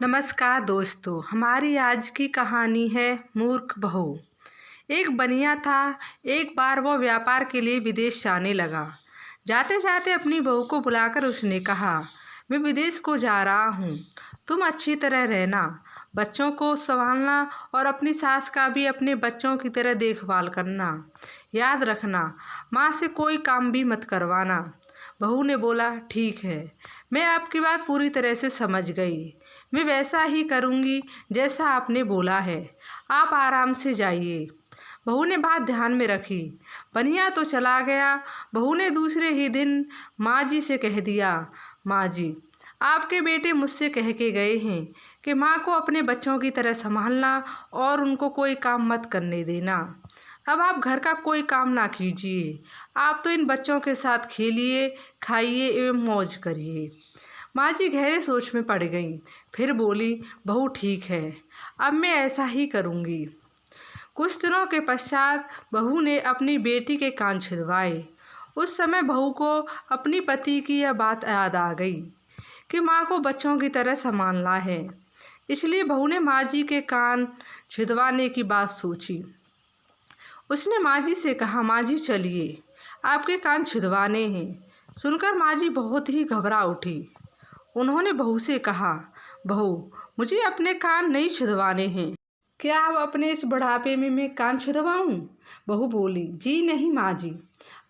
नमस्कार दोस्तों, हमारी आज की कहानी है मूर्ख बहू। एक बनिया था। एक बार वो व्यापार के लिए विदेश जाने लगा। जाते जाते अपनी बहू को बुलाकर उसने कहा, मैं विदेश को जा रहा हूँ, तुम अच्छी तरह रहना, बच्चों को संभालना और अपनी सास का भी अपने बच्चों की तरह देखभाल करना। याद रखना, माँ से कोई काम भी मत करवाना। बहू ने बोला, ठीक है, मैं आपकी बात पूरी तरह से समझ गई। मैं वैसा ही करूँगी जैसा आपने बोला है। आप आराम से जाइए। बहू ने बात ध्यान में रखी। बनिया तो चला गया। बहू ने दूसरे ही दिन माँ जी से कह दिया, माँ जी, आपके बेटे मुझसे कह के गए हैं कि माँ को अपने बच्चों की तरह संभालना और उनको कोई काम मत करने देना। अब आप घर का कोई काम ना कीजिए। आप तो इन बच्चों के साथ खेलिए, खाइए एवं मौज करिए। माँ जी गहरे सोच में पड़ गईं। फिर बोली, बहू ठीक है, अब मैं ऐसा ही करूँगी। कुछ दिनों के पश्चात बहू ने अपनी बेटी के कान छिदवाए। उस समय बहू को अपनी पति की यह बात याद आ गई कि माँ को बच्चों की तरह संभालना है। इसलिए बहू ने माँ जी के कान छिदवाने की बात सोची। उसने माँ जी से कहा, माँ जी चलिए, आपके कान छिदवाने हैं। सुनकर माँ जी बहुत ही घबरा उठी। उन्होंने बहू से कहा, बहू, मुझे अपने कान नहीं छिदवाने हैं। क्या आप अपने इस बुढ़ापे में मैं कान छिदवाऊं? बहू बोली, जी नहीं माँ जी,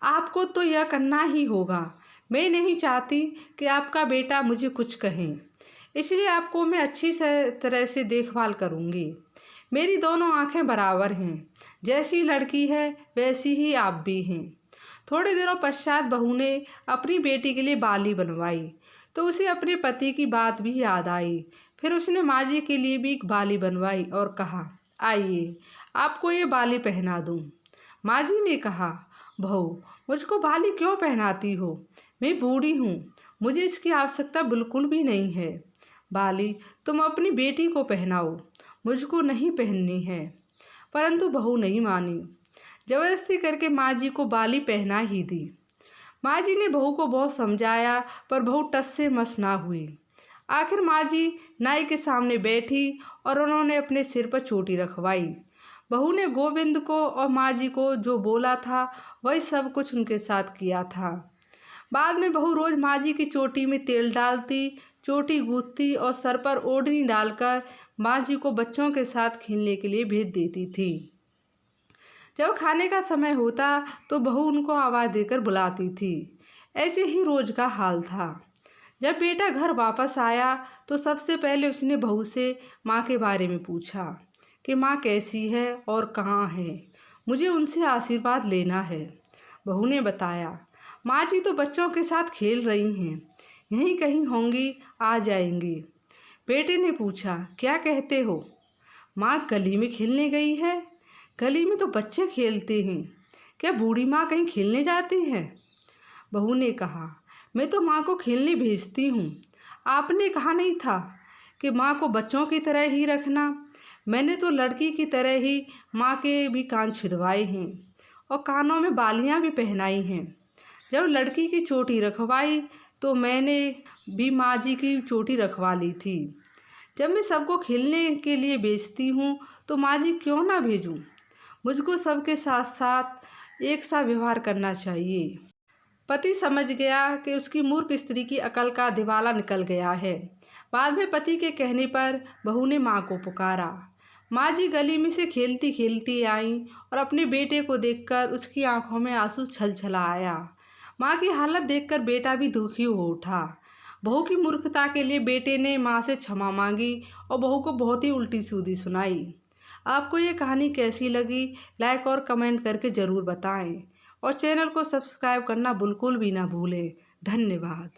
आपको तो यह करना ही होगा। मैं नहीं चाहती कि आपका बेटा मुझे कुछ कहे, इसलिए आपको मैं अच्छी तरह से देखभाल करूँगी। मेरी दोनों आंखें बराबर हैं, जैसी लड़की है वैसी ही आप भी हैं। थोड़े दिनों पश्चात बहू ने अपनी बेटी के लिए बाली बनवाई तो उसे अपने पति की बात भी याद आई। फिर उसने माँ जी के लिए भी एक बाली बनवाई और कहा, आइए, आपको ये बाली पहना दूँ। माँ जी ने कहा, बहू, मुझको बाली क्यों पहनाती हो? मैं बूढ़ी हूँ, मुझे इसकी आवश्यकता बिल्कुल भी नहीं है। बाली तुम अपनी बेटी को पहनाओ, मुझको नहीं पहननी है। परंतु बहू नहीं मानी। जबरदस्ती करके माँ जी को बाली पहना ही दी। माँ जी ने बहू को बहुत समझाया पर बहू टस से मस ना हुई। आखिर माँ जी नाई के सामने बैठी और उन्होंने अपने सिर पर चोटी रखवाई। बहू ने गोविंद को और माँ जी को जो बोला था वही सब कुछ उनके साथ किया था। बाद में बहू रोज माँ जी की चोटी में तेल डालती, चोटी गूंथती और सर पर ओढ़नी डालकर माँ जी को बच्चों के साथ खेलने के लिए भेज देती थी। जब खाने का समय होता तो बहू उनको आवाज़ देकर बुलाती थी। ऐसे ही रोज का हाल था। जब बेटा घर वापस आया तो सबसे पहले उसने बहू से माँ के बारे में पूछा कि माँ कैसी है और कहाँ है, मुझे उनसे आशीर्वाद लेना है। बहू ने बताया, माँ जी तो बच्चों के साथ खेल रही हैं, यहीं कहीं होंगी, आ जाएंगी। बेटे ने पूछा, क्या कहते हो? माँ गली में खेलने गई है। गली में तो बच्चे खेलते हैं, क्या बूढ़ी माँ कहीं खेलने जाती है? बहू ने कहा, मैं तो माँ को खेलने भेजती हूँ। आपने कहा नहीं था कि माँ को बच्चों की तरह ही रखना? मैंने तो लड़की की तरह ही माँ के भी कान छिदवाए हैं और कानों में बालियाँ भी पहनाई हैं। जब लड़की की चोटी रखवाई तो मैंने भी माँ जी की चोटी रखवा ली थी। जब मैं सबको खेलने के लिए भेजती हूँ तो माँ जी क्यों ना भेजूँ? मुझको सबके साथ साथ एक सा व्यवहार करना चाहिए। पति समझ गया कि उसकी मूर्ख स्त्री की अकल का दिवाला निकल गया है। बाद में पति के कहने पर बहू ने माँ को पुकारा। माँ जी गली में से खेलती खेलती आईं और अपने बेटे को देखकर उसकी आंखों में आंसू छलछला आया। माँ की हालत देखकर बेटा भी दुखी हो उठा। बहू की मूर्खता के लिए बेटे ने माँ से क्षमा मांगी और बहू को बहुत ही उल्टी सीधी सुनाई। आपको ये कहानी कैसी लगी, लाइक और कमेंट करके ज़रूर बताएं और चैनल को सब्सक्राइब करना बिल्कुल भी ना भूलें। धन्यवाद।